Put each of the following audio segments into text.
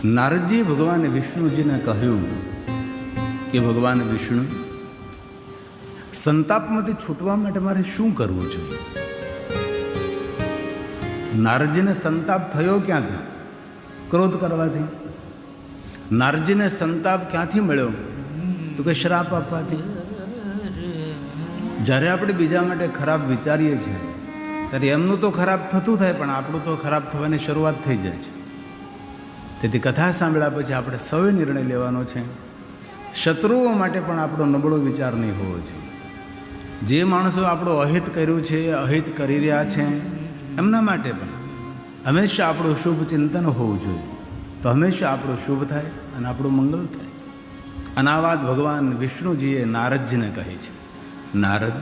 નારદજી ભગવાન વિષ્ણુજીને કહ્યું કે ભગવાન વિષ્ણુ, સંતાપમાંથી છૂટવા માટે મારે શું કરવું જોઈએ? નારદજીને સંતાપ થયો ક્યાંથી? ક્રોધ કરવાથી. નારદજીને સંતાપ ક્યાંથી મળ્યો? તો કે શ્રાપ આપવાથી. જ્યારે આપણે બીજા માટે ખરાબ વિચારીએ છીએ ત્યારે એમનું તો ખરાબ થતું થાય, પણ આપણું તો ખરાબ થવાની શરૂઆત થઈ જાય છે. તેથી કથા સાંભળ્યા પછી આપણે સૌએ નિર્ણય લેવાનો છે. શત્રુઓ માટે પણ આપણો નબળો વિચાર નહીં હોવો જોઈએ. જે માણસો આપણો અહિત કર્યું છે, અહિત કરી રહ્યા છે, એમના માટે પણ હંમેશા આપણું શુભ ચિંતન હોવું જોઈએ. તો હંમેશા આપણું શુભ થાય અને આપણું મંગળ થાય. અને આ વાત ભગવાન વિષ્ણુજીએ નારદજીને કહી છે. નારદ,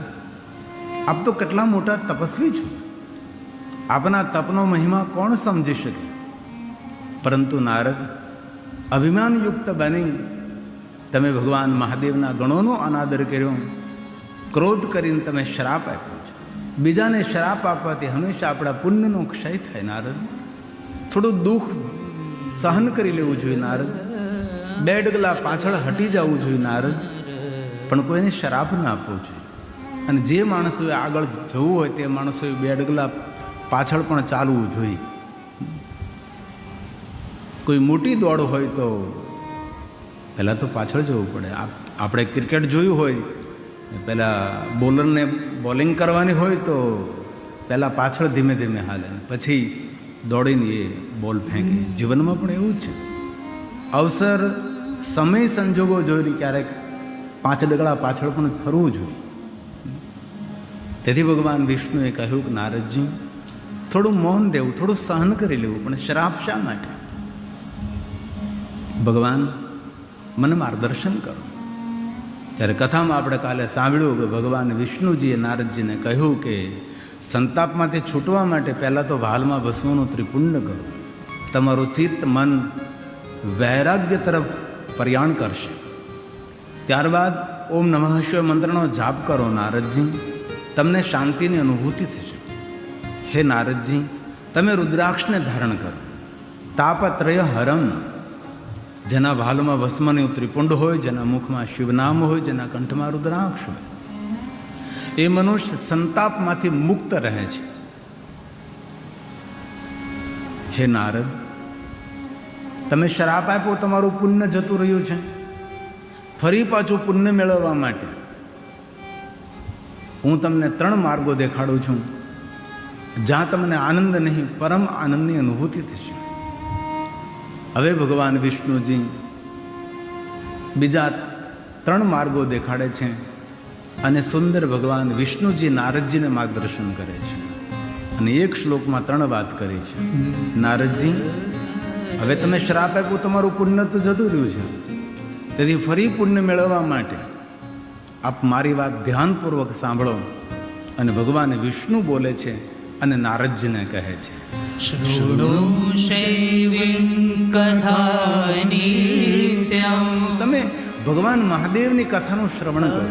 આપ તો કેટલા મોટા તપસ્વી છો, આપના તપનો મહિમા કોણ સમજી શકે? પરંતુ નારદ, અભિમાનયુક્ત બની તમે ભગવાન મહાદેવના ગણોનો અનાદર કર્યો, ક્રોધ કરીને તમે શ્રાપ આપ્યો છે. બીજાને શ્રાપ આપવાથી હંમેશા આપણા પુણ્યનો ક્ષય થાય. નારદ, થોડું દુઃખ સહન કરી લેવું જોઈએ. નારદ, બે ડગલા પાછળ હટી જવું જોઈએ. નારદ, પણ કોઈને શ્રાપ ના આપવો જોઈએ. અને જે માણસોએ આગળ જવું હોય તે માણસોએ બે ડગલા પાછળ પણ ચાલવું જોઈએ. કોઈ મોટી દોડ હોય તો પહેલાં તો પાછળ જવું પડે. આપણે ક્રિકેટ જોયું હોય, પહેલાં બોલરને બોલિંગ કરવાની હોય તો પહેલાં પાછળ ધીમે ધીમે હાલે, પછી દોડીને એ બોલ ફેંકે. જીવનમાં પણ એવું જ છે. અવસર, સમય, સંજોગો જોઈને ક્યારેક 5 ડગલા પાછળ પણ ફરવું જોઈએ. તેથી ભગવાન વિષ્ણુએ કહ્યું કે નારદજી, થોડું મૌન દેવું, થોડું સહન કરી લેવું, પણ શ્રાપ શા માટે? ભગવાન, મને માર્ગદર્શન કરો. ત્યારે કથામાં આપણે કાલે સાંભળ્યું કે ભગવાન વિષ્ણુજીએ નારદજીને કહ્યું કે સંતાપમાંથી છૂટવા માટે પહેલાં તો ભાલમાં ભસ્મનું ત્રિપુંડ કરો. તમારું ચિત્ત, મન વૈરાગ્ય તરફ પ્રયાણ કરશે. ત્યારબાદ ઓમ નમઃ શિવાય મંત્રનો જાપ કરો. નારદજી, તમને શાંતિની અનુભૂતિ થશે. હે નારદજી, તમે રુદ્રાક્ષને ધારણ કરો. તાપત્રય હરમ, જેના ભાલમાં ભસ્મનું ત્રિપુંડ હોય, જેના મુખમાં શિવનામ હોય, જેના કંઠમાં રુદ્રાક્ષ હોય, એ મનુષ્ય સંતાપમાંથી મુક્ત રહે છે. હે નારદ, તમે શ્રાપ આપ્યો, તમારું પુણ્ય જતું રહ્યું છે. ફરી પાછું પુણ્ય મેળવવા માટે હું તમને 3 માર્ગો દેખાડું છું, જ્યાં તમને આનંદ નહીં, પરમ આનંદની અનુભૂતિ થશે. હવે ભગવાન વિષ્ણુજી બીજા 3 માર્ગો દેખાડે છે અને સુંદર ભગવાન વિષ્ણુજી નારદજીને માર્ગદર્શન કરે છે. અને એક શ્લોકમાં 3 વાત કરી છે. નારદજી, હવે તમે શ્રાપ આપ્યું, તમારું પુણ્ય તો જતું રહ્યું છે. તેથી ફરી પુણ્ય મેળવવા માટે આપ મારી વાત ધ્યાનપૂર્વક સાંભળો. અને ભગવાન વિષ્ણુ બોલે છે અને નારદજીને કહે છે, તમે ભગવાન મહાદેવની કથાનું શ્રવણ કરો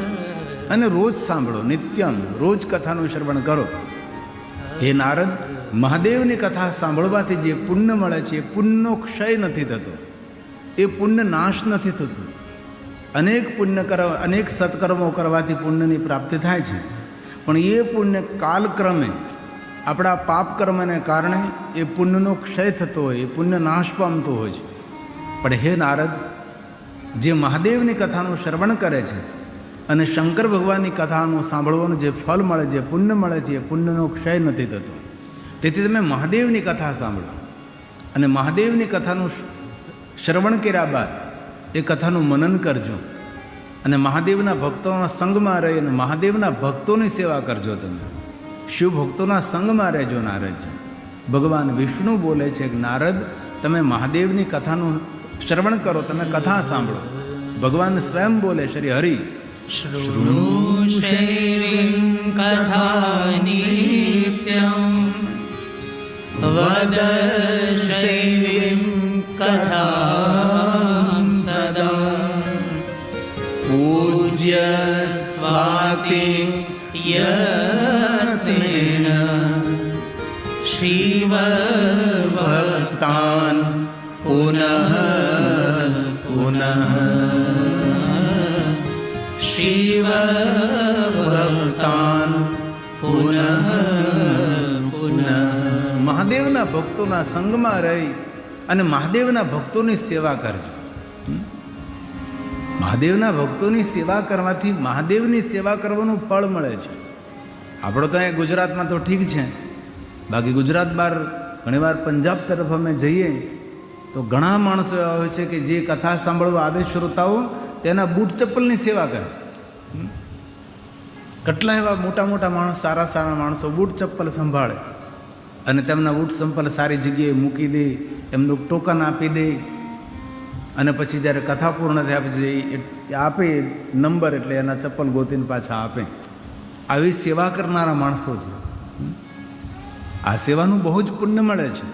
અને રોજ સાંભળો. નિત્યમ, રોજ કથાનું શ્રવણ કરો. હે નારદ, મહાદેવની કથા સાંભળવાથી જે પુણ્ય મળે છે એ પુણ્યનો ક્ષય નથી થતો, એ પુણ્ય નાશ નથી થતું. અનેક સત્કર્મો કરવાથી પુણ્યની પ્રાપ્તિ થાય છે, પણ એ પુણ્ય કાલક્રમે આપણા પાપ કર્મને કારણે એ પુણ્યનો ક્ષય થતો હોય, એ પુણ્ય નાશ પામતો હોય છે. પણ હે નારદ, જે મહાદેવની કથાનું શ્રવણ કરે છે અને શંકર ભગવાનની કથાનું સાંભળવાનું જે ફળ મળે, જે પુણ્ય મળે છે, એ પુણ્યનો ક્ષય નથી થતો. તેથી તમે મહાદેવની કથા સાંભળો અને મહાદેવની કથાનું શ્રવણ કર્યા બાદ એ કથાનું મનન કરજો અને મહાદેવના ભક્તોના સંગમાં રહી અને મહાદેવના ભક્તોની સેવા કરજો. તમે શિવ ભક્તોના સંગમાં રહેજો. નારદજી, ભગવાન વિષ્ણુ બોલે છે કે નારદ, તમે મહાદેવની કથાનું શ્રવણ કરો, તમે કથા સાંભળો. ભગવાન સ્વયં બોલે, શ્રી હરિ પૂજ્ય સ્વાતિ યત્નેન શિવ ભક્તાન પુનઃ પુનઃ શિવ ભક્તાન પુનઃ પુનઃ. મહાદેવના ભક્તોના સંગમાં રહી અને મહાદેવના ભક્તોની સેવા કરજો. મહાદેવના ભક્તોની સેવા કરવાથી મહાદેવની સેવા કરવાનું ફળ મળે છે. આપણો તો અહીંયા ગુજરાતમાં તો ઠીક છે, બાકી ગુજરાત બહાર ઘણીવાર પંજાબ તરફ અમે જઈએ તો ઘણા માણસો એવા હોય છે કે જે કથા સાંભળવા આવે શ્રોતાઓ તેના બૂટ ચપ્પલની સેવા કરે. કેટલા એવા મોટા મોટા માણસ, સારા સારા માણસો બૂટ ચપ્પલ સંભાળે અને તેમના બૂટ ચપ્પલ સારી જગ્યાએ મૂકી દે, એમનું ટોકન આપી દે અને પછી જ્યારે કથા પૂર્ણ થયા પછી આપે નંબર એટલે એના ચપ્પલ ગોતીને પાછા આપે. આવી સેવા કરનારા માણસો છે. આ સેવાનું બહુ જ પુણ્ય મળે છે.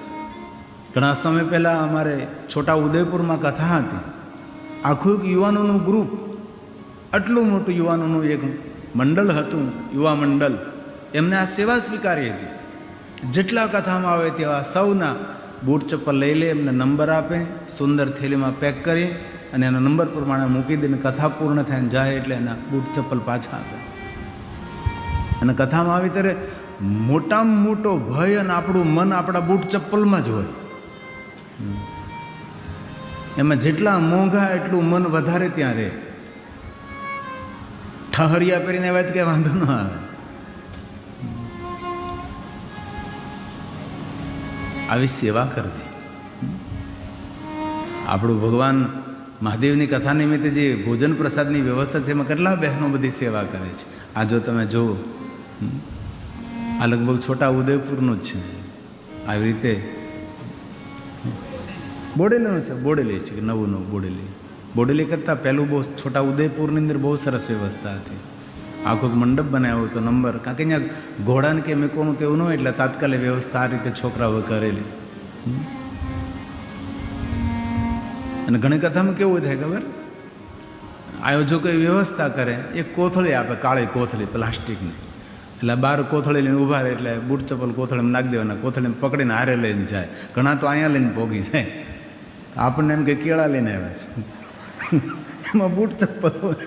ઘણા સમય પહેલાં અમારે છોટા ઉદયપુરમાં કથા હતી. આખું એક યુવાનોનું ગ્રુપ, આટલું મોટું યુવાનોનું એક મંડળ હતું, યુવા મંડળ, એમને આ સેવા સ્વીકારી હતી. જેટલા કથામાં આવે તેવા સૌના બૂટ ચપ્પલ લઈ લે, એમને નંબર આપે, સુંદર થેલીમાં પેક કરી અને એના નંબર પ્રમાણે મૂકી દઈને કથા પૂર્ણ થઈને જાય એટલે એના બૂટ ચપ્પલ પાછા આપે. અને કથામાં આવી ત્યારે મોટામાં મોટો ભય અને આપણું મન આપણા બૂટ ચપ્પલમાં જ હોય. એમાં જેટલા મોંઘા એટલું મન વધારે ત્યાં રહે. ઠહરિયા પહેરીને વાત કે વાંધો ન આવે. આવી સેવા કરવી. આપણું ભગવાન મહાદેવની કથા નિમિત્તે જે ભોજન પ્રસાદની વ્યવસ્થા છે એમાં કેટલા બહેનો બધી સેવા કરે છે. આ જો તમે જુઓ, આ લગભગ છોટા ઉદયપુરનું જ છે. આવી રીતે બોડેલીનું છે, બોડેલી છે, નવું નવું બોડેલી. બોડેલી કરતાં પહેલું બહુ છોટા ઉદયપુરની અંદર બહુ સરસ વ્યવસ્થા હતી. આખો મંડપ બનાવ્યો હતો, નંબર, કારણ કે અહીંયા ઘોડાને કે મેકોનું તેવું ન હોય એટલે તાત્કાલિક વ્યવસ્થા આ રીતે છોકરાઓ કરેલી. અને ઘણી કથામાં કેવું થાય ખબર, આયોજકો વ્યવસ્થા કરે, એક કોથળી આપે, કાળી કોથળી પ્લાસ્ટિકની, એટલે બાર કોથળી લઈને ઊભા રહે એટલે બૂટ ચપ્પલ કોથળીમાં નાખી દેવાના, કોથળીને પકડીને હારે લઈને જાય. ઘણા તો અહીંયા લઈને પોગી જાય. આપણને એમ કે કેળા લઈને આવ્યા છે, એમાં બૂટ ચપ્પલ હોય.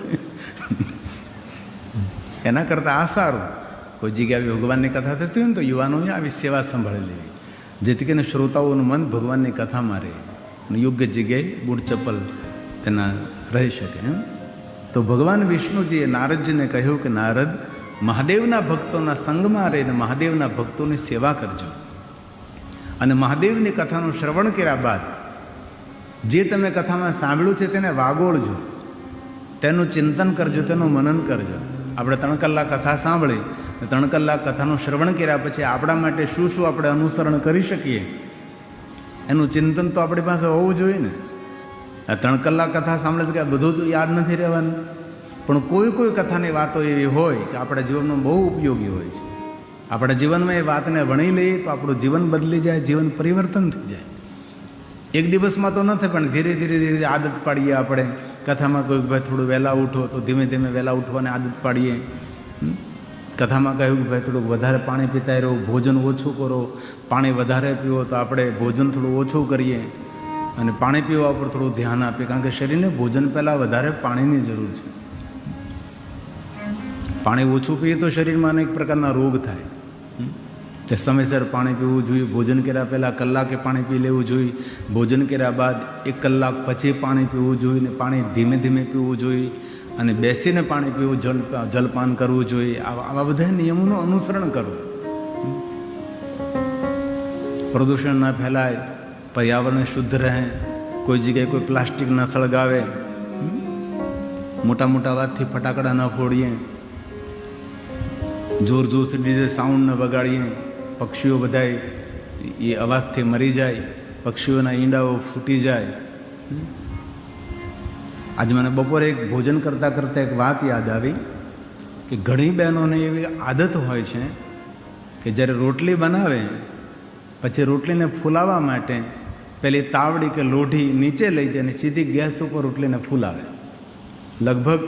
એના કરતાં આ સારું. કોઈ જગ્યાએ ભગવાનની કથા થતી હોય ને તો યુવાનોએ આવી સેવા સંભાળી લેવી, જેથી કરીને શ્રોતાઓનું મન ભગવાનની કથામાં રહે અને યોગ્ય જગ્યાએ બૂટ ચપ્પલ તેના રહી શકે. તો ભગવાન વિષ્ણુજીએ નારદજીને કહ્યું કે નારદ, મહાદેવના ભક્તોના સંગમાં રહીને મહાદેવના ભક્તોની સેવા કરજો અને મહાદેવની કથાનું શ્રવણ કર્યા બાદ જે તમે કથામાં સાંભળ્યું છે તેને વાગોળજો, તેનું ચિંતન કરજો, તેનું મનન કરજો. આપણે 3 કલાક કથા સાંભળી, 3 કલાક કથાનું શ્રવણ કર્યા પછી આપણા માટે શું શું આપણે અનુસરણ કરી શકીએ એનું ચિંતન તો આપણી પાસે હોવું જોઈએ ને. આ 3 કલાક કથા સાંભળે તો કે બધું તો યાદ નથી રહેવાનું, પણ કોઈ કોઈ કથાની વાતો એવી હોય કે આપણા જીવનમાં બહુ ઉપયોગી હોય છે. આપણા જીવનમાં એ વાતને વણી લઈએ તો આપણું જીવન બદલી જાય, જીવન પરિવર્તન થઈ જાય. એક દિવસમાં તો નથી, પણ ધીરે ધીરે ધીરે આદત પાડીએ. આપણે કથામાં કોઈ ભાઈ થોડું વહેલા ઉઠો તો ધીમે ધીમે વહેલા ઉઠવાની આદત પાડીએ. કથામાં કહ્યું કે ભાઈ થોડુંક વધારે પાણી પીતા રહો, ભોજન ઓછું કરો, પાણી વધારે પીવો તો આપણે ભોજન થોડું ઓછું કરીએ અને પાણી પીવા ઉપર થોડું ધ્યાન આપીએ, કારણ કે શરીરને ભોજન પહેલાં વધારે પાણીની જરૂર છે. પાણી ઓછું પીએ તો શરીરમાં અનેક પ્રકારના રોગ થાય. તે સમયસર પાણી પીવું જોઈએ. ભોજન કર્યા પહેલાં કલાકે પાણી પી લેવું જોઈએ. ભોજન કર્યા બાદ 1 કલાક પછી પાણી પીવું જોઈએ ને પાણી ધીમે ધીમે પીવું જોઈએ અને બેસીને પાણી પીવું, જલપાન કરવું જોઈએ. આવા બધા નિયમોનું અનુસરણ કરવું. પ્રદૂષણ ન ફેલાય, પર્યાવરણ શુદ્ધ રહે, કોઈ જગ્યાએ કોઈ પ્લાસ્ટિક ન સળગાવે, મોટા મોટા વાતથી ફટાકડા ન ફોડીએ, જોર જોરથી ડીજે સાઉન્ડ ન વગાડીએ, પક્ષીઓ બધાય એ અવાજથી મરી જાય, પક્ષીઓના ઈંડાઓ ફૂટી જાય. આજે મને બપોરે એક ભોજન કરતાં કરતાં એક વાત યાદ આવી કે ઘણી બહેનોને એવી આદત હોય છે કે જ્યારે રોટલી બનાવે પછી રોટલીને ફૂલાવવા માટે પેલી તાવડી કે લોઢી નીચે લઈ જાય અને સીધી ગેસ ઉપર રોટલીને ફૂલાવે. લગભગ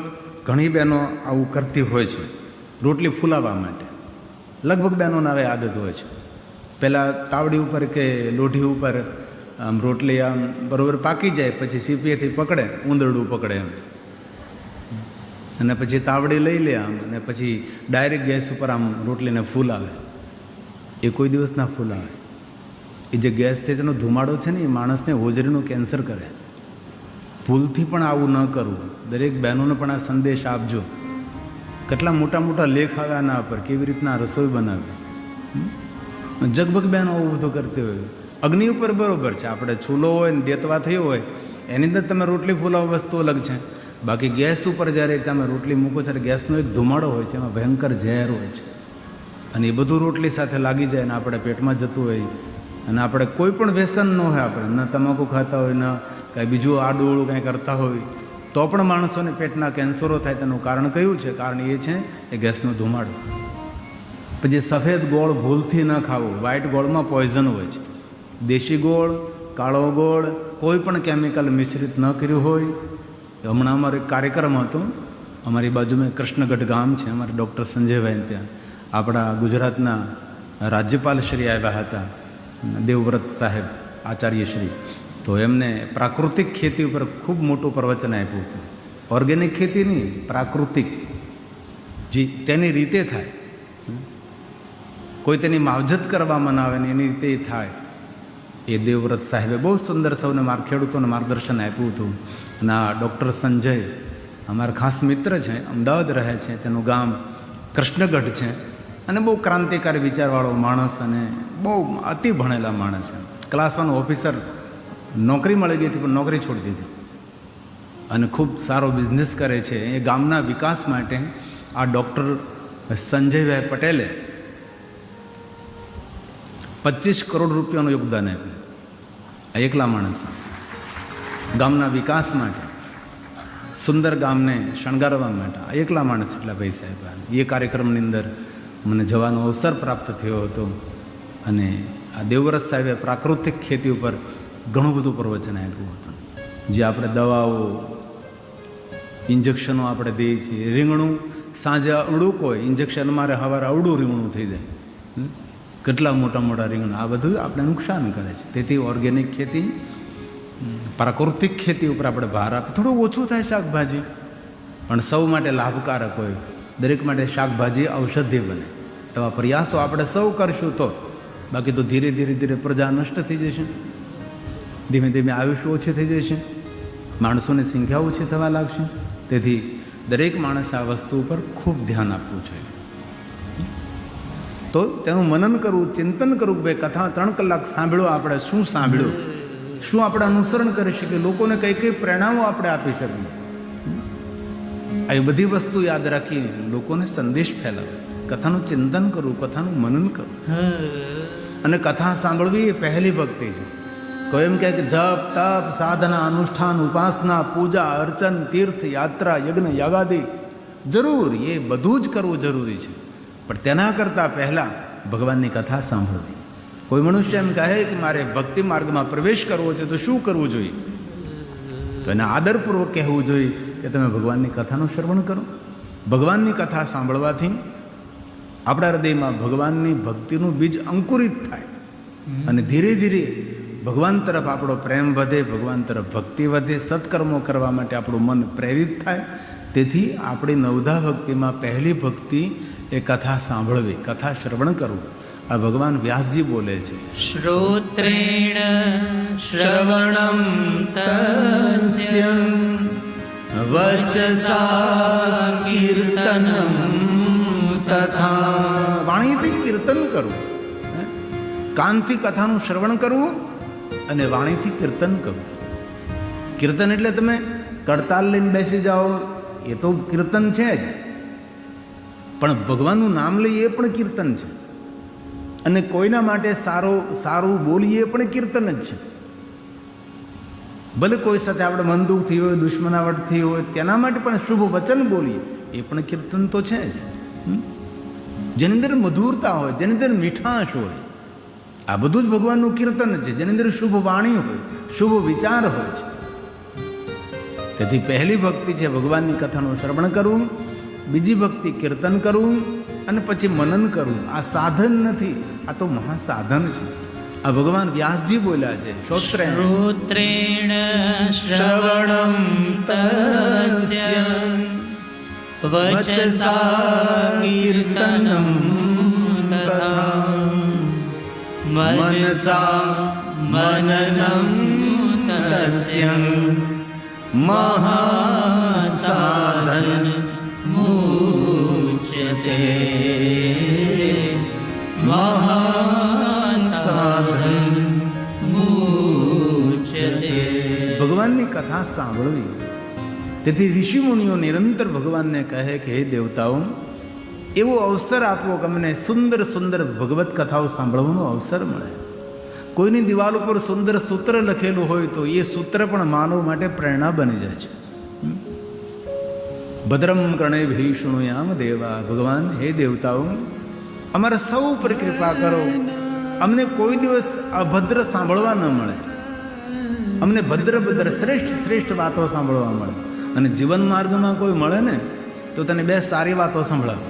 ઘણી બહેનો આવું કરતી હોય છે રોટલી ફૂલાવવા માટે. લગભગ બહેનોને હવે આદત હોય છે. પહેલાં તાવડી ઉપર કે લોઢી ઉપર આમ રોટલી આમ બરાબર પાકી જાય પછી સીપીએથી પકડે, ઊંધરડું પકડે એમ, અને પછી તાવડી લઈ લે આમ, અને પછી ડાયરેક્ટ ગેસ ઉપર આમ રોટલીને ફૂલાવે. એ કોઈ દિવસ ના ફૂલાવે. એ જે ગેસ છે તેનો ધુમાડો છે ને એ માણસને હોજરીનું કેન્સર કરે. ભૂલથી પણ આવું ન કરવું. દરેક બહેનોને પણ આ સંદેશ આપજો. કેટલા મોટા મોટા લેખ આવ્યા આના પર, કેવી રીતના રસોઈ બનાવે. જગભગ બહેનો આવું બધું કરતી હોય. અગ્નિ ઉપર બરાબર છે, આપણે ચૂલો હોય ને દેતવા થયો હોય એની અંદર તમે રોટલી ફૂલાવો વસ્તુ અલગ છે. બાકી ગેસ ઉપર જ્યારે તમે રોટલી મૂકો ત્યારે ગેસનો એક ધુમાડો હોય છે, એમાં ભયંકર ઝેર હોય છે, અને એ બધું રોટલી સાથે લાગી જાય ને આપણે પેટમાં જતું હોય. અને આપણે કોઈ પણ વ્યસન ન હોય, આપણે ન તમાકુ ખાતા હોય, ન કાંઈ બીજું આડું કાંઈ કરતા હોય, તો પણ માણસોને પેટના કેન્સરો થાય. તેનું કારણ કયું છે? કારણ એ છે એ ગેસનો ધુમાડો. પછી સફેદ ગોળ ભૂલથી ન ખાવો. વ્હાઇટ ગોળમાં પોઈઝન હોય છે. દેશી ગોળ, કાળો ગોળ, કોઈ પણ કેમિકલ મિશ્રિત ન કર્યું હોય. હમણાં અમારો એક કાર્યક્રમ હતો, અમારી બાજુમાં કૃષ્ણગઢ ગામ છે, અમારે ડૉક્ટર સંજયભાઈ ત્યાં આપણા ગુજરાતના રાજ્યપાલ શ્રી આવ્યા હતા, દેવવ્રત સાહેબ આચાર્યશ્રી. તો એમને પ્રાકૃતિક ખેતી ઉપર ખૂબ મોટું પ્રવચન આપ્યું હતું. ઓર્ગેનિક ખેતી નહીં, પ્રાકૃતિક, જે તેની રીતે થાય, કોઈ તેની માવજત કરવામાં ના આવે ને એની રીતે થાય. એ દેવવ્રત સાહેબે બહુ સુંદર સૌને ખેડૂતોને માર્ગદર્શન આપ્યું હતું. અને આ ડૉક્ટર સંજય અમારા ખાસ મિત્ર છે, અમદાવાદ રહે છે, તેનું ગામ કૃષ્ણગઢ છે, અને બહુ ક્રાંતિકારી વિચારવાળો માણસ, અને બહુ અતિ ભણેલા માણસ છે. ક્લાસ 1 ઓફિસર, નોકરી મળી ગઈ હતી પણ નોકરી છોડી દીધી, અને ખૂબ સારો બિઝનેસ કરે છે. એ ગામના વિકાસ માટે આ ડૉક્ટર સંજયભાઈ પટેલે 25 કરોડ રૂપિયાનું યોગદાન આપ્યું. આ એકલા માણસ ગામના વિકાસ માટે, સુંદર ગામને શણગારવા માટે આ એકલા માણસ એટલા પૈસા આપ્યા. એ કાર્યક્રમની અંદર મને જવાનો અવસર પ્રાપ્ત થયો હતો. અને આ દેવવ્રત સાહેબે પ્રાકૃતિક ખેતી ઉપર ઘણું બધું પ્રવચન આપ્યું હતું. જે આપણે દવાઓ, ઇન્જેક્શનો આપણે દઈએ છીએ. રીંગણું સાંજે અવળું હોય, ઇન્જેક્શન મારે સવારે અવળું રીંગણું થઈ જાય. કેટલા મોટા મોટા રીંગણ, આ બધું આપણે નુકસાન કરે છે. તેથી ઓર્ગેનિક ખેતી, પ્રાકૃતિક ખેતી ઉપર આપણે ભાર આપીએ. થોડું ઓછું થાય શાકભાજી, પણ સૌ માટે લાભકારક હોય. દરેક માટે શાકભાજી ઔષધિ બને. એવા પ્રયાસો આપણે સૌ કરશું તો. બાકી તો ધીરે ધીરે ધીરે પ્રજા નષ્ટ થઈ જશે. ધીમે ધીમે આયુષ્ય ઓછી થઈ જશે, માણસોની સંખ્યા ઓછી થવા લાગશે. તેથી દરેક માણસે આ વસ્તુ ઉપર ખૂબ ધ્યાન આપવું જોઈએ. તો તેનું મનન કરવું, ચિંતન કરવું કે ભાઈ કથા 3 કલાક સાંભળ્યો, આપણે શું સાંભળ્યું, શું આપણે અનુસરણ કરી શકીએ, લોકોને કઈ કઈ પ્રેરણાઓ આપણે આપી શકીએ. આવી બધી વસ્તુ યાદ રાખી લોકોને સંદેશ ફેલાવે. કથાનું ચિંતન કરવું, કથાનું મનન કરવું, અને કથા સાંભળવી એ પહેલી ભક્તિ છે. કોઈ એમ કહે કે જપ, તપ, સાધના, અનુષ્ઠાન, ઉપાસના, પૂજા, અર્ચન, તીર્થ, યાત્રા, યજ્ઞ, યાગાદિ જરૂર, એ બધું જ કરવું જરૂરી છે. પણ તેના કરતાં પહેલાં ભગવાનની કથા સાંભળવી. કોઈ મનુષ્ય એમ કહે કે મારે ભક્તિ માર્ગમાં પ્રવેશ કરવો છે તો શું કરવું જોઈએ? તો એને આદરપૂર્વક કહેવું જોઈએ કે તમે ભગવાનની કથાનું શ્રવણ કરો. ભગવાનની કથા સાંભળવાથી આપણા હૃદયમાં ભગવાનની ભક્તિનું બીજ અંકુરિત થાય, અને ધીરે ધીરે ભગવાન તરફ આપણો પ્રેમ વધે, ભગવાન તરફ ભક્તિ વધે, સત્કર્મો કરવા માટે આપણું મન પ્રેરિત થાય. તેથી આપણી નવધા ભક્તિમાં પહેલી ભક્તિ એ કથા સાંભળવી, કથા શ્રવણ કરવું. આ ભગવાન વ્યાસજી બોલે છે, શ્રોત્રેણ શ્રવણમ તસ્ય વચસા કીર્તનમ તથા. વાણીથી કીર્તન કરવું, કાનથી કથાનું શ્રવણ કરવું, અને વાણીથી કીર્તન કરવું. કીર્તન એટલે તમે કડતાલ લઈને બેસી જાઓ, એ તો કીર્તન છે જ, પણ ભગવાનનું નામ લઈએ એ પણ કીર્તન છે. અને કોઈના માટે સારું બોલીએ એ પણ કીર્તન જ છે. ભલે કોઈ સાથે આપણે મન દુઃખ થઈ હોય, દુશ્મનાવટ થઈ હોય, તેના માટે પણ શુભ વચન બોલીએ એ પણ કીર્તન તો છે જ. જેની અંદર મધુરતા હોય, જેની અંદર મીઠાશ હોય, આ બધું જ ભગવાનનું કીર્તન છે. જેની અંદર શુભ વાણી હોય, શુભ વિચાર હોય છે. તેથી પહેલી ભક્તિ છે ભગવાનની કથાનું શ્રવણ કરવું, બીજી ભક્તિ કીર્તન કરવું, અને પછી મનન કરવું. આ સાધન નથી, આ તો મહાસાધન છે. આ ભગવાન વ્યાસજી બોલ્યા છે. શ્રોત્રેણ શ્રોત્રેણ શ્રવણમ તસ્ય વચસા કીર્તનમ તથા મનસા મનનમ તસ્ય મહાસાધન મુચ્યતે. મહાસાધન મુચ્યતે. ભગવાનની કથા સાંભળવી. તેથી ઋષિમુનિઓ નિરંતર ભગવાનને કહે કે હે દેવતાઓ, એવો અવસર આપો કે અમને સુંદર સુંદર ભગવત કથાઓ સાંભળવાનો અવસર મળે. કોઈની દિવાલ ઉપર સુંદર સૂત્ર લખેલું હોય તો એ સૂત્ર પણ માનવ માટે પ્રેરણા બની જાય છે. ભદ્રમ કર્ણેભિઃ શૃણુયામ દેવા. ભગવાન, હે દેવતાઓ, અમારા સૌ ઉપર કૃપા કરો. અમને કોઈ દિવસ અભદ્ર સાંભળવા ન મળે. અમને ભદ્ર ભદ્ર શ્રેષ્ઠ શ્રેષ્ઠ વાતો સાંભળવા મળે. અને જીવન માર્ગમાં કોઈ મળે ને તો તને બે સારી વાતો સંભળાવે.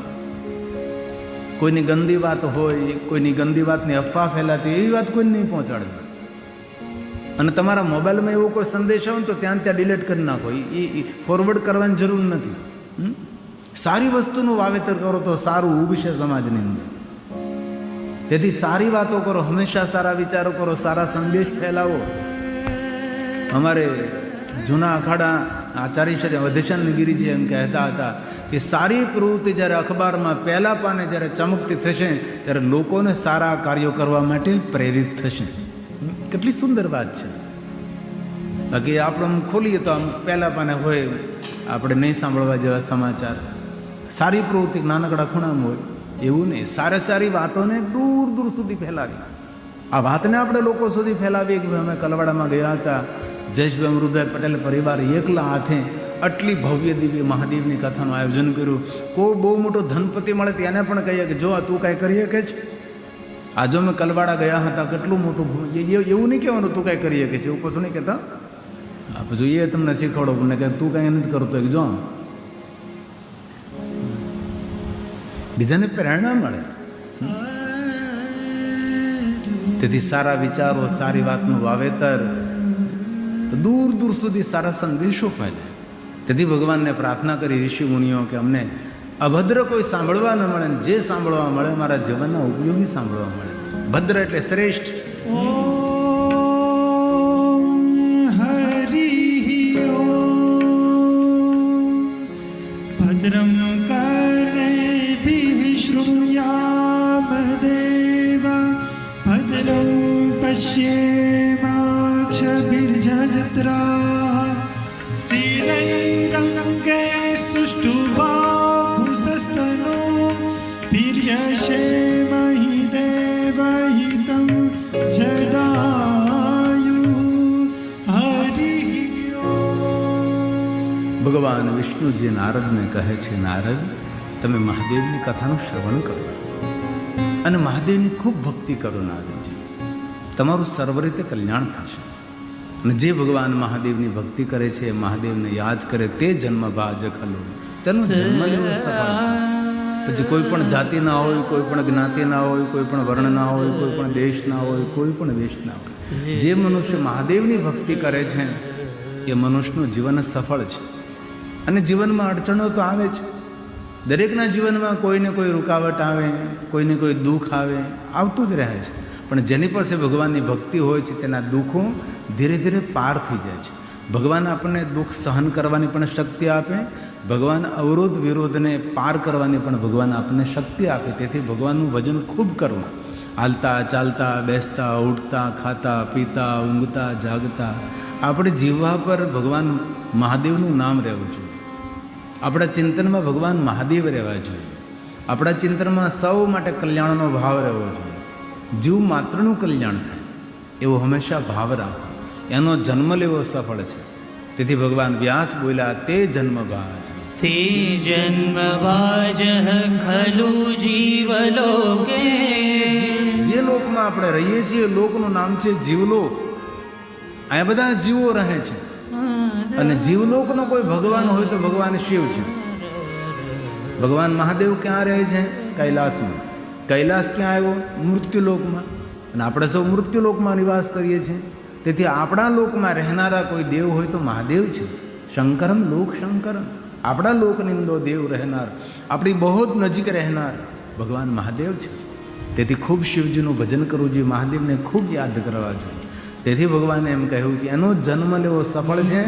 કોઈની ગંદી વાત હોય, કોઈની ગંદી વાતની અફવા ફેલાતી, એવી વાત કોઈને નહીં પહોંચાડે. અને તમારા મોબાઈલમાં એવો કોઈ સંદેશ આવે ને તો ત્યાં ડિલીટ કરી નાખો. એ ફોરવર્ડ કરવાની જરૂર નથી. સારી વસ્તુનું વાવેતર કરો તો સારું ઉગશે સમાજની અંદર. તેથી સારી વાતો કરો, હંમેશા સારા વિચારો કરો, સારા સંદેશ ફેલાવો. અમારે જૂના અખાડા આચાર્ય શ્રી અવધેશાનંદ ગિરિજી એમ કહેતા હતા કે સારી પ્રવૃત્તિ જ્યારે અખબારમાં પહેલા પાને જ્યારે ચમકતી થશે ત્યારે લોકોને સારા કાર્યો કરવા માટે પ્રેરિત થશે. કેટલી સુંદર વાત છે. બાકી આપણે આમ ખોલીએ તો આમ પહેલા પાને હોય, આપણે નહીં સાંભળવા જેવા સમાચાર. સારી પ્રવૃત્તિ નાનકડા ખૂણામાં હોય એવું નહીં. સારી વાતોને દૂર દૂર સુધી ફેલાવી. આ વાતને આપણે લોકો સુધી ફેલાવીએ કે અમે કલવાડામાં ગયા હતા, જયેશભાઈ અમૃતભાઈ પટેલ પરિવાર એકલા હાથે આટલી ભવ્ય દિવ્ય મહાદેવની કથાનું આયોજન કર્યું. કોઈ બહુ મોટો ધનપતિ મળે તો એને પણ કહીએ કે જો તું કાંઈ કરી શકે છે. આ જો અમે કલવાડા ગયા હતા, કેટલું મોટું એવું નહીં કહેવાનું તું કાંઈ કરી શકે છે. એવું પછી નહીં કહેતા. પછી એ તમને શીખવાડો મને કે તું કાંઈ નથી કરતો એક જો બીજાને પ્રેરણા મળે. તેથી સારા વિચારો, સારી વાતનું વાવેતર તો દૂર દૂર સુધી સારા સંદેશો ફેલાય. તેથી ભગવાનને પ્રાર્થના કરી ઋષિ મુનિઓ કે અમને અભદ્ર કોઈ સાંભળવા ન મળે, જે સાંભળવા મળે મારા જીવનના ઉપયોગી સાંભળવા મળે. ભદ્ર એટલે શ્રેષ્ઠ. ભદ્રમ કર્ણેભિઃ શૃણુયામ દેવા ભદ્રં પશ્યેમાક્ષભિર્જત્રા સ્થિરૈરङ्गैस्तुष्टुवापुંસસ્તનો વીર્યશેમહિ દેવહિतं જદાયુ. હરિ ભગવાન વિષ્ણુજી નારદને કહે છે, નારદ, તમે મહાદેવની કથાનું શ્રવણ કરો અને મહાદેવની ખૂબ ભક્તિ કરો. નારદજી, તમારું સર્વ રીતે કલ્યાણ થશે. અને જે ભગવાન મહાદેવની ભક્તિ કરે છે, મહાદેવને યાદ કરે, તે જન્મ ભાજ ખલો, તેનો જન્મ લેવો સફળ છે. પછી કોઈ પણ જાતિના હોય, કોઈ પણ જ્ઞાતિના હોય, કોઈ પણ વર્ણના હોય, કોઈ પણ દેશના હોય, કોઈ પણ દેશના હોય, જે મનુષ્ય મહાદેવની ભક્તિ કરે છે એ મનુષ્યનું જીવન સફળ છે. અને જીવનમાં અડચણો તો આવે જ. દરેકના જીવનમાં કોઈને કોઈ રૂકાવટ આવે, કોઈને કોઈ દુઃખ આવે, આવતું જ રહે છે. પણ જેની પાસે ભગવાનની ભક્તિ હોય છે તેના દુઃખો ધીરે ધીરે પાર થઈ જાય છે. ભગવાન આપણને દુઃખ સહન કરવાની પણ શક્તિ આપે. ભગવાન અવરોધ વિરોધને પાર કરવાની પણ ભગવાન આપણને શક્તિ આપે. તેથી ભગવાનનું ભજન ખૂબ કરવું. હાલતા ચાલતા, બેસતા, ઉઠતા, ખાતા, પીતા, ઊંઘતા, જાગતા આપણે જીવવા પર ભગવાન મહાદેવનું નામ રહેવું જોઈએ. આપણા ચિંતનમાં ભગવાન મહાદેવ રહેવા જોઈએ. આપણા ચિંતનમાં સૌ માટે કલ્યાણનો ભાવ રહેવો જોઈએ. જીવ માત્રનું કલ્યાણ થાય એવો હંમેશા ભાવ રાખો. એનો જન્મ લેવો સફળ છે. તેથી ભગવાન વ્યાસ બોલ્યા, તે જન્મ ભાજ તે જન્મવાજ ખલુ જીવલોકે. જે લોકમાં આપણે રહીએ છીએ લોકનું નામ છે જીવલોક. અહીંયા બધા જીવો રહે છે. અને જીવલોકનો કોઈ ભગવાન હોય તો ભગવાન શિવ છે. ભગવાન મહાદેવ ક્યાં રહે છે? કૈલાસમાં. કૈલાસ ક્યાં આવ્યો? મૃત્યુલોકમાં. અને આપણે સૌ મૃત્યુલોકમાં નિવાસ કરીએ છીએ. તેથી આપણા લોકમાં રહેનારા કોઈ દેવ હોય તો મહાદેવ છે. શંકરમ લોક શંકરમ, આપણા લોકની અંદર દેવ રહેનાર, આપણી બહુ જ નજીક રહેનાર ભગવાન મહાદેવ છે. તેથી ખૂબ શિવજીનું ભજન કરવું જોઈએ, મહાદેવને ખૂબ યાદ કરવા જોઈએ. તેથી ભગવાને એમ કહ્યું કે એનો જન્મ લેવો સફળ છે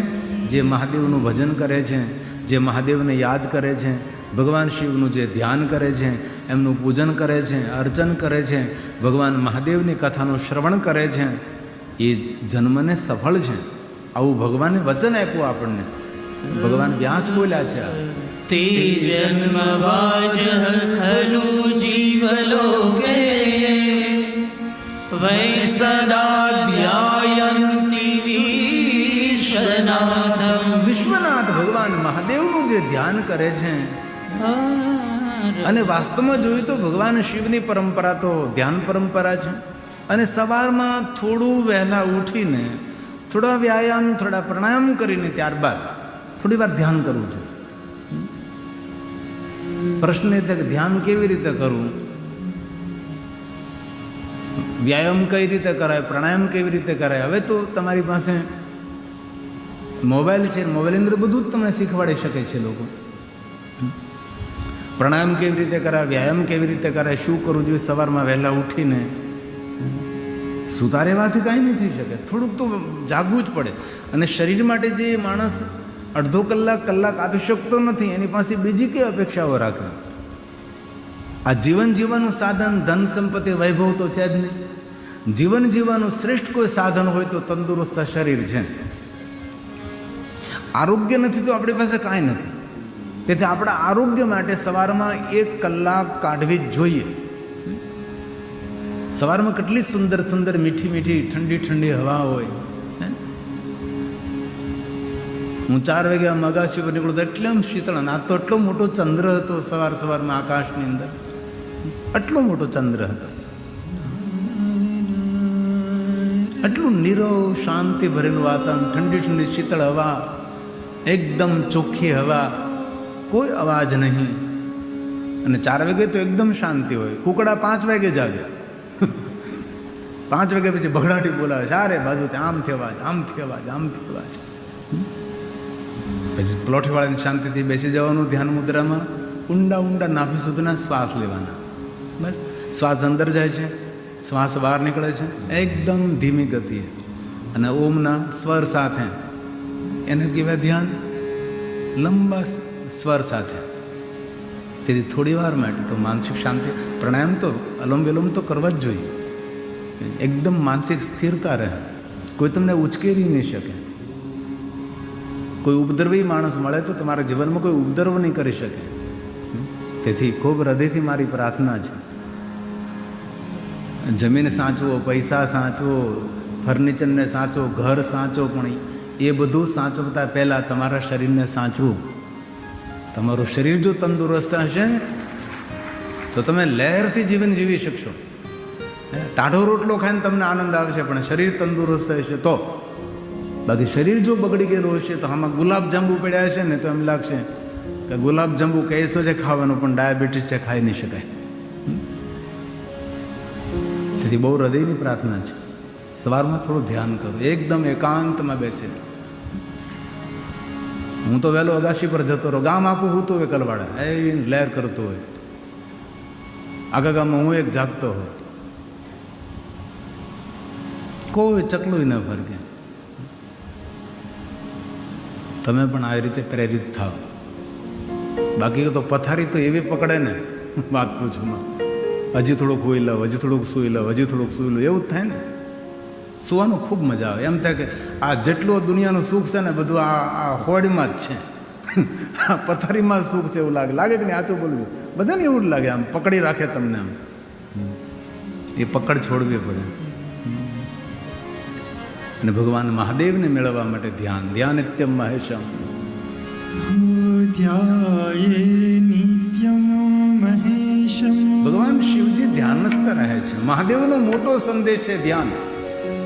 જે મહાદેવનું ભજન કરે છે, જે મહાદેવને યાદ કરે છે, ભગવાન શિવનું જે ધ્યાન કરે છે, એમનું પૂજન કરે છે, અર્ચન કરે છે, ભગવાન મહાદેવની કથાનું શ્રવણ કરે છે, એ જન્મને સફળ છે. આવું ભગવાને વચન આપ્યું આપણને. ભગવાન વ્યાસ બોલ્યા છે તે જન્મ વાજ ખલુ જીવલોકે વૈ સદા ધ્યાયન્તિ વિશ્વનાથમ. વિશ્વનાથ ભગવાન મહાદેવનું જે ધ્યાન કરે છે, અને વાસ્તવમાં જોયું તો ભગવાન શિવની પરંપરા તો ધ્યાન પરંપરા છે. અને સવારમાં થોડું વહેલા ઉઠીને થોડા વ્યાયામ, થોડા પ્રાણાયામ કરીને ત્યારબાદ થોડી વાર ધ્યાન કરવું છે. પ્રશ્ન એ કે ધ્યાન કેવી રીતે કરવું, વ્યાયામ કઈ રીતે કરાય, પ્રાણાયામ કેવી રીતે કરાય. હવે તો તમારી પાસે મોબાઈલ છે, મોબાઈલ અંદર બધું જ તમને શીખવાડી શકે છે લોકો. પ્રાણાયામ કેવી રીતે કરાય, વ્યાયામ કેવી રીતે કરાય, શું કરવું જોઈએ સવારમાં વહેલા ઉઠીને. સુતા રહેવાથી કાંઈ નહીં થઈ શકે, થોડુંક તો જાગવું જ પડે. અને શરીર માટે જે માણસ અડધો કલાક આપી શકતો નથી, એની પાસે બીજી કઈ અપેક્ષાઓ રાખે. આ જીવન જીવવાનું સાધન ધન સંપત્તિ વૈભવ તો છે જ નહીં. જીવન જીવવાનું શ્રેષ્ઠ કોઈ સાધન હોય તો તંદુરસ્ત શરીર છે. આરોગ્ય નથી તો આપણી પાસે કાંઈ નથી. તેથી આપણા આરોગ્ય માટે સવારમાં 1 કલાક કાઢવી જ જોઈએ. સવારમાં કેટલી સુંદર સુંદર મીઠી મીઠી ઠંડી ઠંડી હવા હોય. હું 4 વાગ્યા મગાસી પર નીકળું તો એટલે આમ શીતળ. આ તો એટલો મોટો ચંદ્ર હતો સવારમાં આકાશની અંદર, આટલો મોટો ચંદ્ર હતો. આટલું નીરવ શાંતિ ભરેલું વાતાવરણ, ઠંડી ઠંડી શીતળ હવા, એકદમ ચોખ્ખી હવા, કોઈ અવાજ નહીં. અને 4 વાગે તો એકદમ શાંતિ હોય. કુકડા 5 વાગે જાગે, 5 વાગ્યા પછી બગડાટી બોલાવે, ચારે બાજુથી આમથી અવાજ, આમથી અવાજ, આમથી અવાજ. પછી પ્લોઠીવાળાની શાંતિથી બેસી જવાનું ધ્યાન મુદ્રામાં, ઊંડા નાભી સુધીના શ્વાસ લેવાના. બસ શ્વાસ અંદર જાય છે, શ્વાસ બહાર નીકળે છે એકદમ ધીમી ગતિએ, અને ઓમના સ્વર સાથે. એને કહેવાય ધ્યાન, લંબા સ્વર સાથે. તેથી થોડી વાર માટે તો માનસિક શાંતિ. પ્રાણાયામ તો અલોમ વિલોમ તો કરવા જ જોઈએ. એકદમ માનસિક સ્થિરતા રહે, કોઈ તમને ઉચકેરી નહીં શકે. કોઈ ઉપદ્રવી માણસ મળે તો તમારા જીવનમાં કોઈ ઉપદ્રવ નહીં કરી શકે. તેથી ખૂબ હૃદયથી મારી પ્રાર્થના છે, જમીન સાચવો, પૈસા સાચવો, ફર્નિચરને સાચવો, ઘર સાચવો, પણ એ બધું સાચવતા પહેલાં તમારા શરીરને સાચવું. તમારું શરીર જો તંદુરસ્ત હશે તો તમે લહેરથી જીવન જીવી શકશો. ટાઢો રોટલો ખાઈને તમને આનંદ આવશે, પણ શરીર તંદુરસ્ત હશે તો. બાકી શરીર જો બગડી ગયેલું હશે તો આમાં ગુલાબજાંબુ પડ્યા હશે ને તો એમ લાગશે કે ગુલાબજાંબુ કહીશો છે ખાવાનું, પણ ડાયાબિટીસ છે, ખાઈ નહીં શકાય. તેથી બહુ હૃદયની પ્રાર્થના છે, સવારમાં થોડું ધ્યાન કરો, એકદમ એકાંતમાં બેસે. હું તો વહેલો અગાશી પર જતો રહો, ગામ આખું હૂતું હોય, કલવાડા એ લહેર કરતું હોય, આગા ગામમાં હું એક જાગતો હોય, કોઈ ચકલું ન ફરકે. તમે પણ આવી રીતે પ્રેરિત થાવ. બાકી તો પથારી તો એવી પકડે ને વાત પૂછમાં, હજી થોડુંક સૂઈ લઉં, હજી થોડુંક સૂઈ લઉં, હજી થોડુંક સૂઈ લઉં, એવું જ થાય ને. સુવાનું ખૂબ મજા આવે. એમ થાય કે આ જેટલું દુનિયાનું સુખ છે ને બધું આ હોડીમાં જ છે, આ પથારીમાં જ સુખ છે એવું લાગે કે નહીં? આચું બોલવું, બધાને એવું જ લાગે. આમ પકડી રાખે તમને, આમ એ પકડ છોડવી પડે. અને ભગવાન મહાદેવને મેળવવા માટે ધ્યાન, ધ્યાન નિત્યમ મહેશમ, નિત્યમ મહેશમ. ભગવાન શિવજી ધ્યાનસ્થ રહે છે. મહાદેવનો મોટો સંદેશ છે ધ્યાન.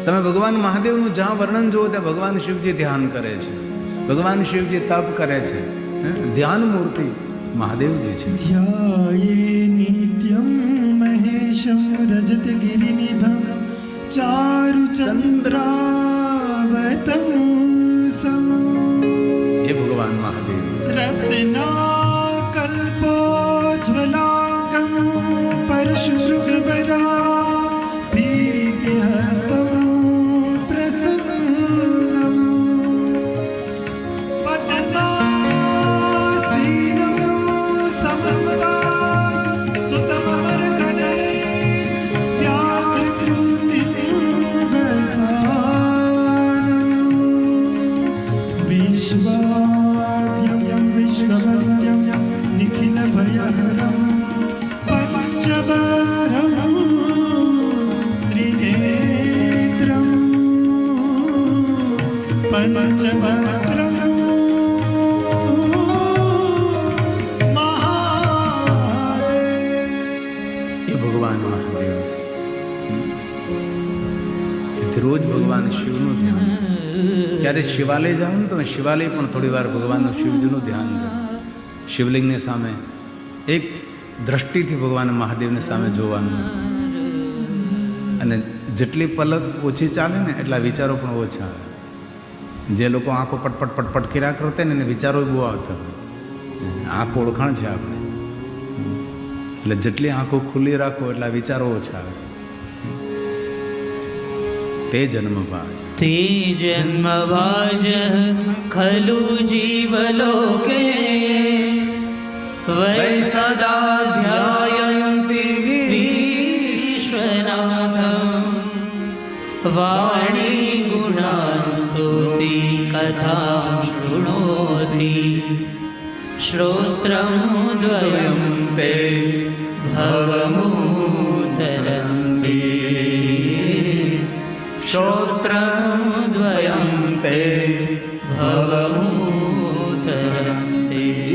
તમે ભગવાન મહાદેવનું જ્યાં વર્ણન જુઓ ત્યાં ભગવાન શિવજી ધ્યાન કરે છે, ભગવાન શિવજી તપ કરે છે. ધ્યાન મૂર્તિ મહાદેવજી છે. ધ્યાયે નિત્યમ મહેશમ રજત ગિરિનિભમ ચારુ ચંદ્રાવતમ સમ એ ભગવાન મહાદેવ. રત્ના કલ્પોજ્વલાંગમ પરશુભ્રા પ્રીતિહસ્તમ પ્રસન્નમ પદ્મનાસીનમ સમંતા સ્તુતમર્ગણે વ્યાકૃતિમ વસાનમ વિશ્વાદ્યમ વિશ્વવંદ્યમ નિખિલ ભયહરમ પંચબરમ ત્રિનેત્રમ પંચભદ્રમ મહાદેવ. એ ભગવાન મહાદેવ છે. તેથી રોજ ભગવાન શિવનું ધ્યાન. ક્યારે શિવાલય જાઓ ને તમે શિવાલય પણ થોડી વાર ભગવાનનું શિવજીનું ધ્યાન કરો. શિવલિંગની સામે એક દ્રષ્ટિથી ભગવાન મહાદેવની સામે જોવાનું. અને જેટલી પલક ઓછી ચાલે ને એટલા વિચારો પણ ઓછા આવે. જે લોકો આંખો પટપટ પટપટ કર્યા કરતા ને એને વિચારો બહુ આવતા હોય. આંખ ઓળખાણ છે આપણે. એટલે જેટલી આંખો ખુલ્લી રાખો એટલા વિચારો ઓછા આવે. તે જન્મ ભાગ તે જન્મભાજ ખલુ જીવલોકે વૈ સદા ધ્યાયન્તિ વિશ્વનાથમ વાણી ગુણાસ્તુતિ કથા શૃણોતિ શ્રોત્રમુદ્વયં તે ભવમુતરંતિ શ્રોત્રમુદ્વયં તે ભવમુતરંતિ.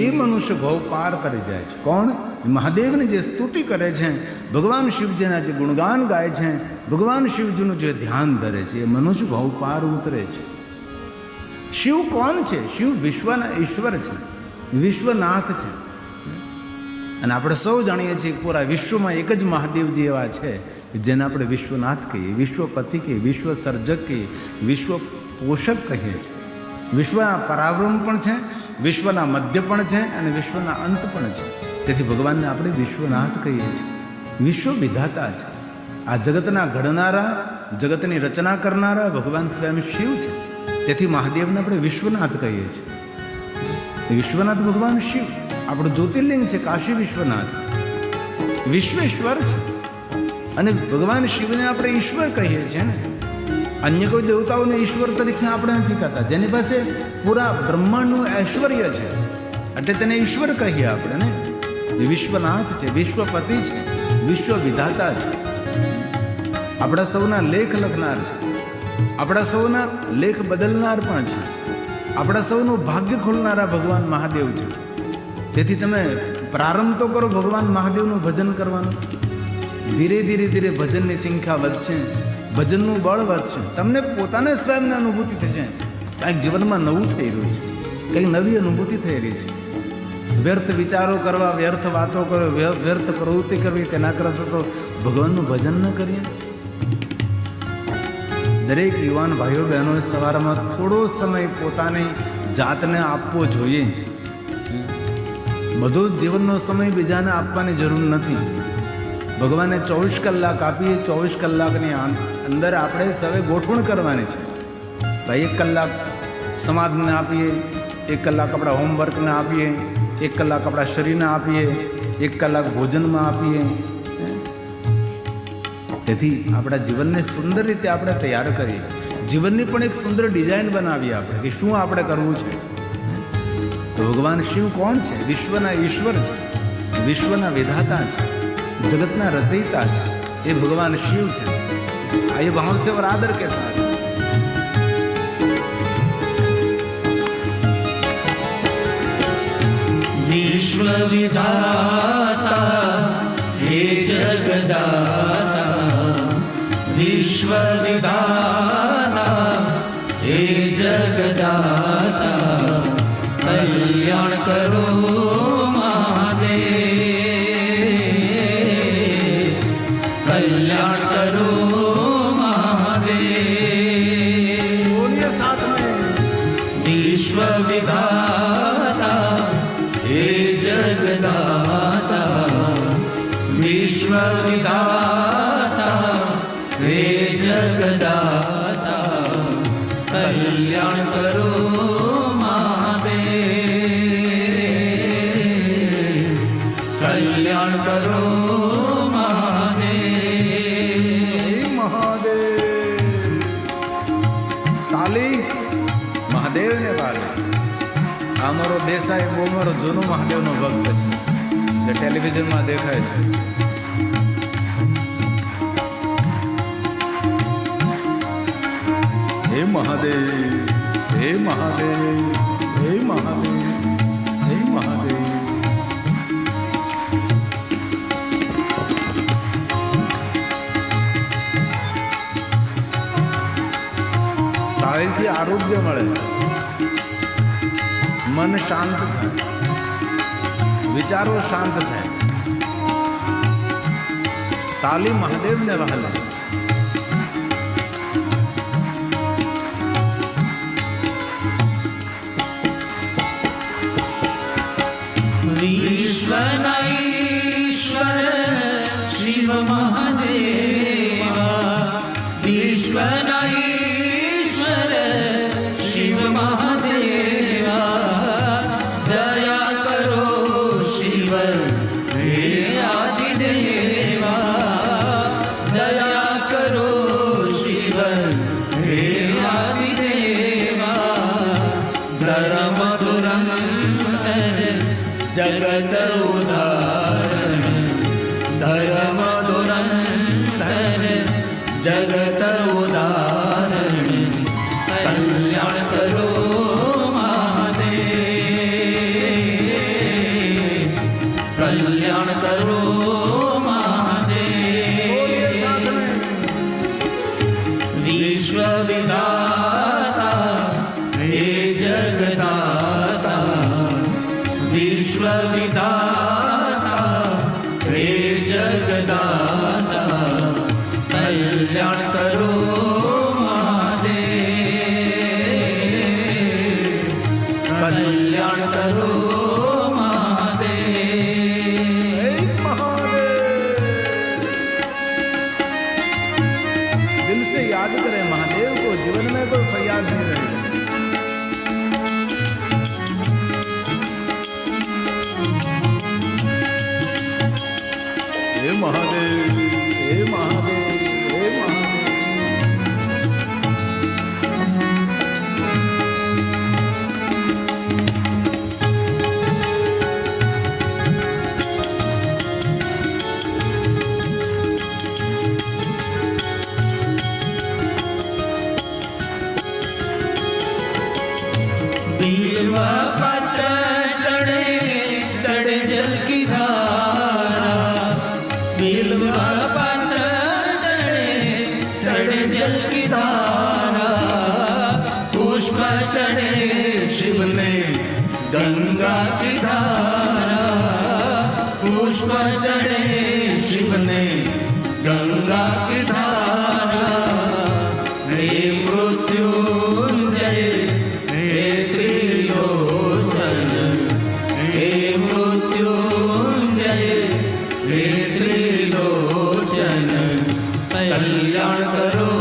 એ મનુષ્ય ભવ પાર કરી જાય છે. કોણ? મહાદેવની જે સ્તુતિ કરે છે, ભગવાન શિવજીના જે ગુણગાન ગાય છે, ભગવાન શિવજીનું જે ધ્યાન ધરે છે, એ મનુષ્ય ભવ પાર ઉતરે છે. શિવ કોણ છે? શિવ વિશ્વના ઈશ્વર છે, વિશ્વનાથ છે. અને આપણે સૌ જાણીએ છીએ કે પૂરા વિશ્વમાં એક જ મહાદેવજી એવા છે જેને આપણે વિશ્વનાથ કહીએ, વિશ્વપતિ કહીએ, વિશ્વ સર્જક કહીએ, વિશ્વ પોષક કહીએ છીએ. વિશ્વના પરાવર્તન પણ છે, વિશ્વના મધ્ય પણ છે અને વિશ્વના અંત પણ છે. તેથી ભગવાનને આપણે વિશ્વનાથ કહીએ છીએ. વિશ્વ વિધાતા છે. આ જગતના ઘડનારા, જગતની રચના કરનારા ભગવાન સ્વયં શિવ છે. તેથી મહાદેવને આપણે વિશ્વનાથ કહીએ છીએ. વિશ્વનાથ ભગવાન શિવ આપણું જ્યોતિર્લિંગ છે. કાશી વિશ્વનાથ વિશ્વેશ્વર છે. અને ભગવાન શિવને આપણે ઈશ્વર કહીએ છીએ ને. અન્ય કોઈ દેવતાઓને ઈશ્વર તરીકે આપણે નથી કહેતા. જેની પાસે પૂરા બ્રહ્માંડનું ઐશ્વર્ય છે એટલે તેને ઈશ્વર કહીએ આપણે ને. એ વિશ્વનાથ છે, વિશ્વપતિ છે, વિશ્વ વિધાતા છે. આપણા સૌના લેખ લખનાર છે, આપણા સૌના લેખ બદલનાર પણ છે, આપણા સૌનું ભાગ્ય ખોલનારા ભગવાન મહાદેવ છે. તેથી તમે પ્રારંભ તો કરો ભગવાન મહાદેવનું ભજન કરવાનું. ધીરે ધીરે ધીરે ભજનની સંખ્યા વધશે, ભજનનું બળ વધશે. તમને પોતાને સ્વયંની અનુભૂતિ થશે કંઈક જીવનમાં નવું થઈ રહ્યું છે, કંઈક નવી અનુભૂતિ થઈ રહી છે. વ્યર્થ વિચારો કરવા, વ્યર્થ વાતો કરો, વ્યર્થ પ્રવૃત્તિ કરવી, તેના કરતાં તો ભગવાનનું ભજન ન કરીએ. દરેક યુવાન ભાઈઓ બહેનોએ સવારમાં થોડો સમય પોતાની જાતને આપવો જોઈએ. બધો જ જીવનનો સમય બીજાને આપવાની જરૂર નથી. ભગવાને 24 કલાક આપીએ. 24 કલાકની અંદર આપણે સૌએ ગોઠવણ કરવાની છે. ભાઈ 1 કલાક સમાજને આપીએ, 1 કલાક આપણા હોમવર્કને આપીએ, 1 કલાક આપણા શરીરને આપીએ, 1 કલાક ભોજનમાં આપીએ. તેથી આપણા જીવનને સુંદર રીતે આપણે તૈયાર કરીએ. જીવનની પણ એક સુંદર ડિઝાઇન બનાવીએ આપણે કે શું આપણે કરવું છે. તો ભગવાન શિવ કોણ છે? વિશ્વના ઈશ્વર છે, વિશ્વના વિધાતા છે, जगतना रचयिता है, ये भगवान शिव है। आइए भाव से और आदर के साथ विश्व विधाता हे जगदाता, विश्व विधाता हे जगदाता, कल्याण करो महादेव, कल्याण करो महादेव। विश्व विधाता हे जगदाता विश्व विधाता हे जगदाता कल्याण करो महादेव कल्याण करो હે મહાદેવ. તાલી મહાદેવને વાલે. આ અમારો દેસાઈ બહુ મારો જૂનો મહાદેવનો ભક્ત છે, જે ટેલિવિઝનમાં દેખાય છે. હે મહાદેવ, હે મહાદેવ, હે મહાદેવ, હે મહાદેવ. તાળીથી આરોગ્ય મળે, મન શાંત થાય, વિચારો શાંત થાય. તાલી મહાદેવને વહાલે. विश्वना ईश्वर शिव महादेवा विश्वना ईश्वर शिव महादेवा दया करो शिव हे आदिदेवा दया करो शिव हे आदिदेवा धर्म दुरंतर जगत उदाहरण धर्म दुरंधर जगत उदाहरण कल्याण करो महादेव कल्याण करो महादेव विश्व विधाता हे जगदाता विश्व विधाता हे जगदाता कल्याण करो महादेव कल्याण करो महादेव હે મહાદેવ. દિલ से याद करें महादेव को, जीवन में कोई फरियाद नहीं रहे. हे महादेव, हे महादेव, हे महादेव. बिल्वा पत्र चढ़े चढ़े जल की धारा बिल्वा पत्र चढ़े चढ़े जल की धारा पुष्प चढ़े शिव ने गंगा की धारा पुष्प चढ़े शिव ने गंगा की धारा हे मृत्युंजय हे त्रिलोचन हे मृत्युंजय हे त्रिलोचन कल्याण करो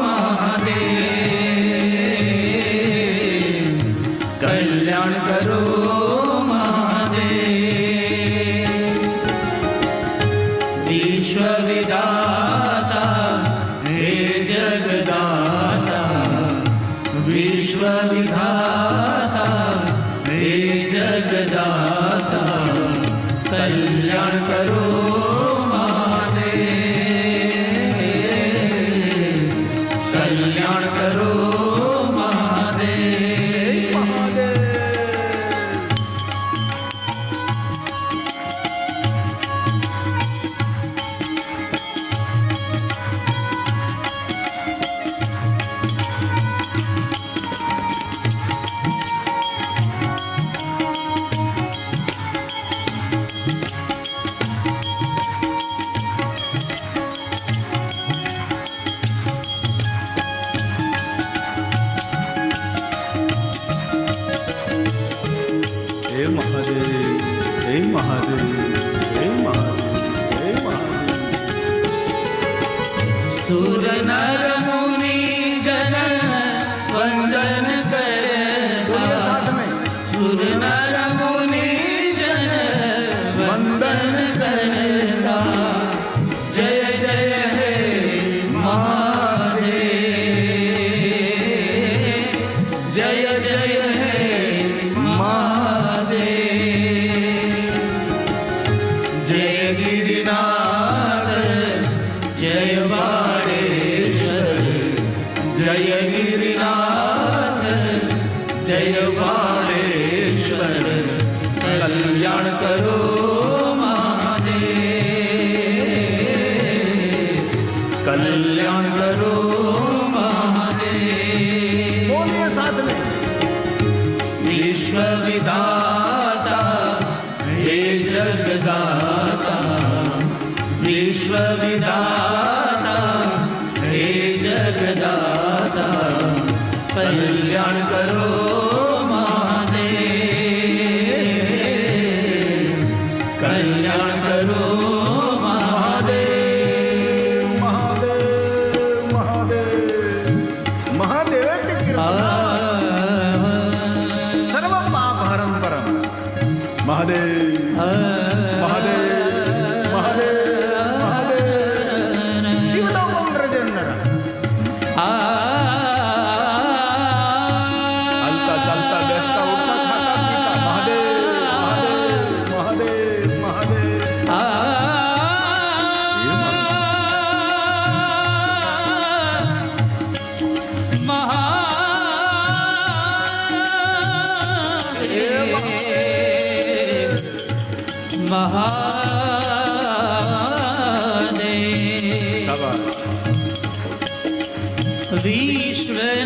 महादेव कल्याण करो महादेव विश्व विधाता हे जगदाता विश्व विधाता हे जगदाता कल्याण करो महादेव कल्याण करो महादेव હાથ ને विश्व विधाता हे जगदाता विश्व विधाता हे जगदाता कल्याण करो महादेव कल्याण करो મહાદેવ મહાદેવ મહાદેવ મહાદેવ તે કૃપા સર્વ પાપ હરમ પરમ મહાદેવ મહાદેવ મહાદેવ મહાદેવ શિવલોકમ વ્રજેન્દ્ર હાલતા ચાલતા બેસતા ઉઠતા ખાતા પીતા મહાદેવ મહાદેવ મહાદેવ મહાદેવ શાબાશ.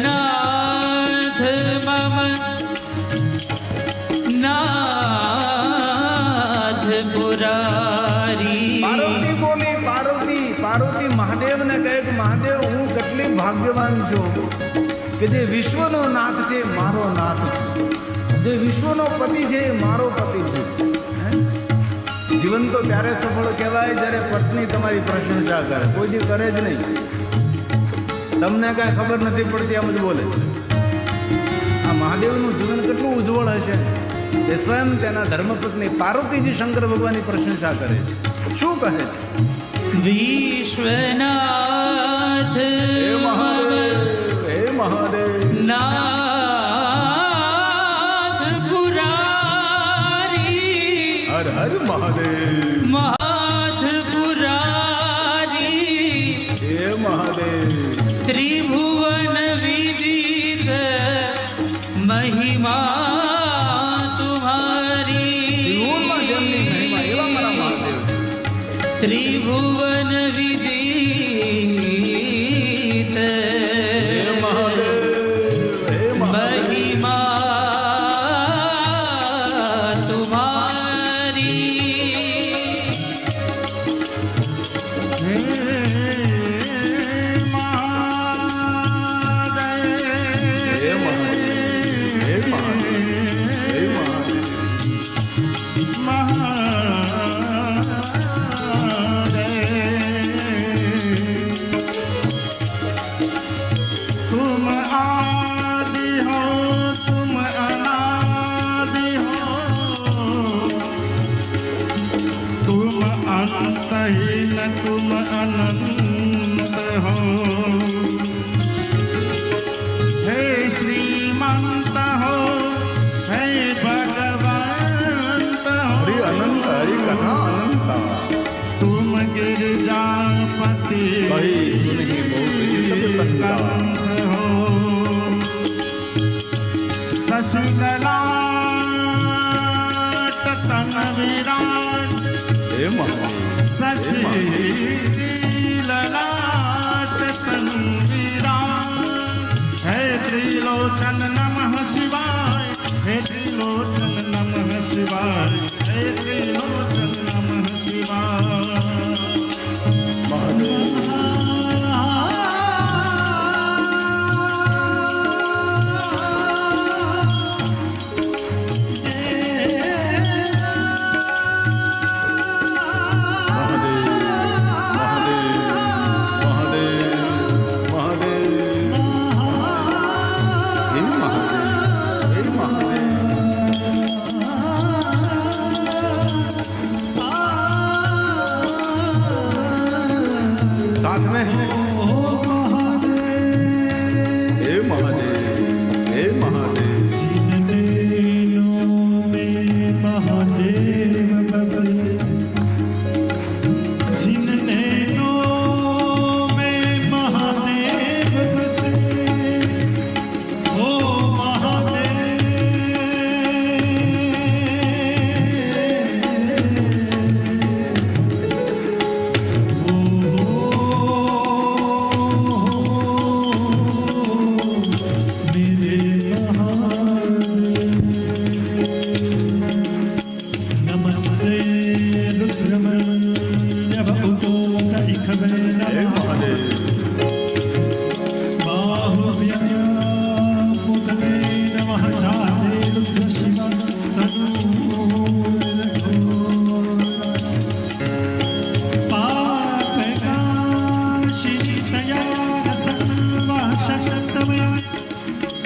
विश्वनाथ मम नाथ पुरारी પાર્વતી બોલી પાર્વતી મહાદેવને કહે કે મહાદેવ હું કેટલી ભાગ્યવાન છું કે જે વિશ્વનો નાથ છે મારો નાથ છે, જે વિશ્વનો પતિ છે એ મારો પતિ છે. હે? જીવન તો ત્યારે સફળ કહેવાય જ્યારે પત્ની તમારી પ્રશંસા કરે, કોઈ દી કરે જ નહીં. તમને કાંઈ ખબર નથી પડતી આમ જ બોલે. આ મહાદેવનું જીવન કેટલું ઉજ્જવળ હશે એ સ્વયં તેના ધર્મપત્ની પાર્વતીજી શંકર ભગવાનની પ્રશંસા કરે છે. શું કહે છે? विश्वनाथ હે મહાદેવ હે મહાદેવ नाथ पुरारी હર હર મહાદેવ नाथ पुरारी હે મહાદેવ त्रिभुवन विदित महिमा तुम्हारी ત્રિભુવનમાં જેમની મહિમા એવા મારા મહાદેવ છે. त्रिभुवन विदित હે મહાદેવ હે મહાદેવ महिमा तुम्हारी હે મહાદેવ હે મહાદેવ હે મહાદેવ तुम आदि हो तुम अनादि हो तुम अंतहीन तुम अनंत हो हे श्रीमंत हो हे भगवंत હરિ हो અનંત હરિ કથા અનંતા तुम गिरजापति કહી સુનહી બહુ પ્રિય સબ સંતા कंठ हो शशिललाट तन विराट હે મહાદેવ शशिललाट तन विराट हे त्रिलोचन नमः शिवाय हे त्रिलोचन नमः शिवाय हे त्रिलोचन नमः शिवाय મહાદેવ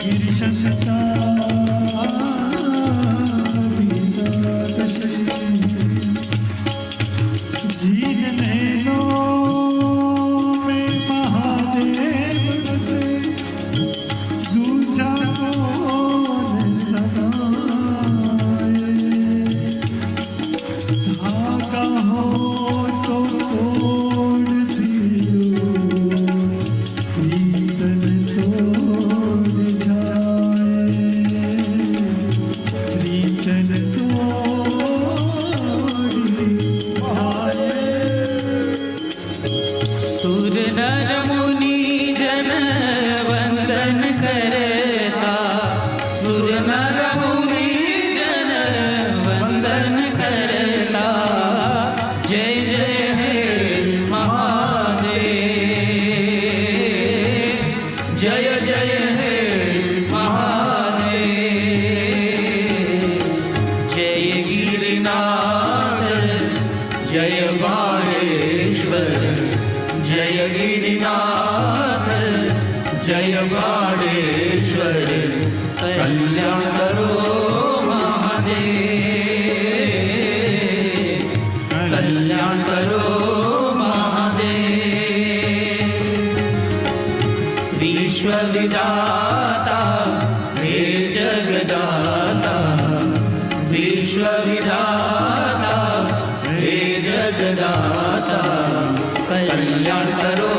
गिरिशता जीने लो में महादेव बसे दूजा कौन सनाए धागा हो तो तोड़ दियो प्रीतन तोड़ जाए प्रीतन तोड़ जाए सुर नर मुनि जन वंदन करता सुर नर मुनि जन वंदन करता जय जय हे महादेव जय जय हे महादेव जय गिरिनाथ जय बाणेश्वर जय गिरिनाथ जय बाणेश्वर कल्याण करो महादेव कल्याण करो महादेव विश्वविदाता हे जगदाता विश्वविदाता हे जगदाता कल्याण करो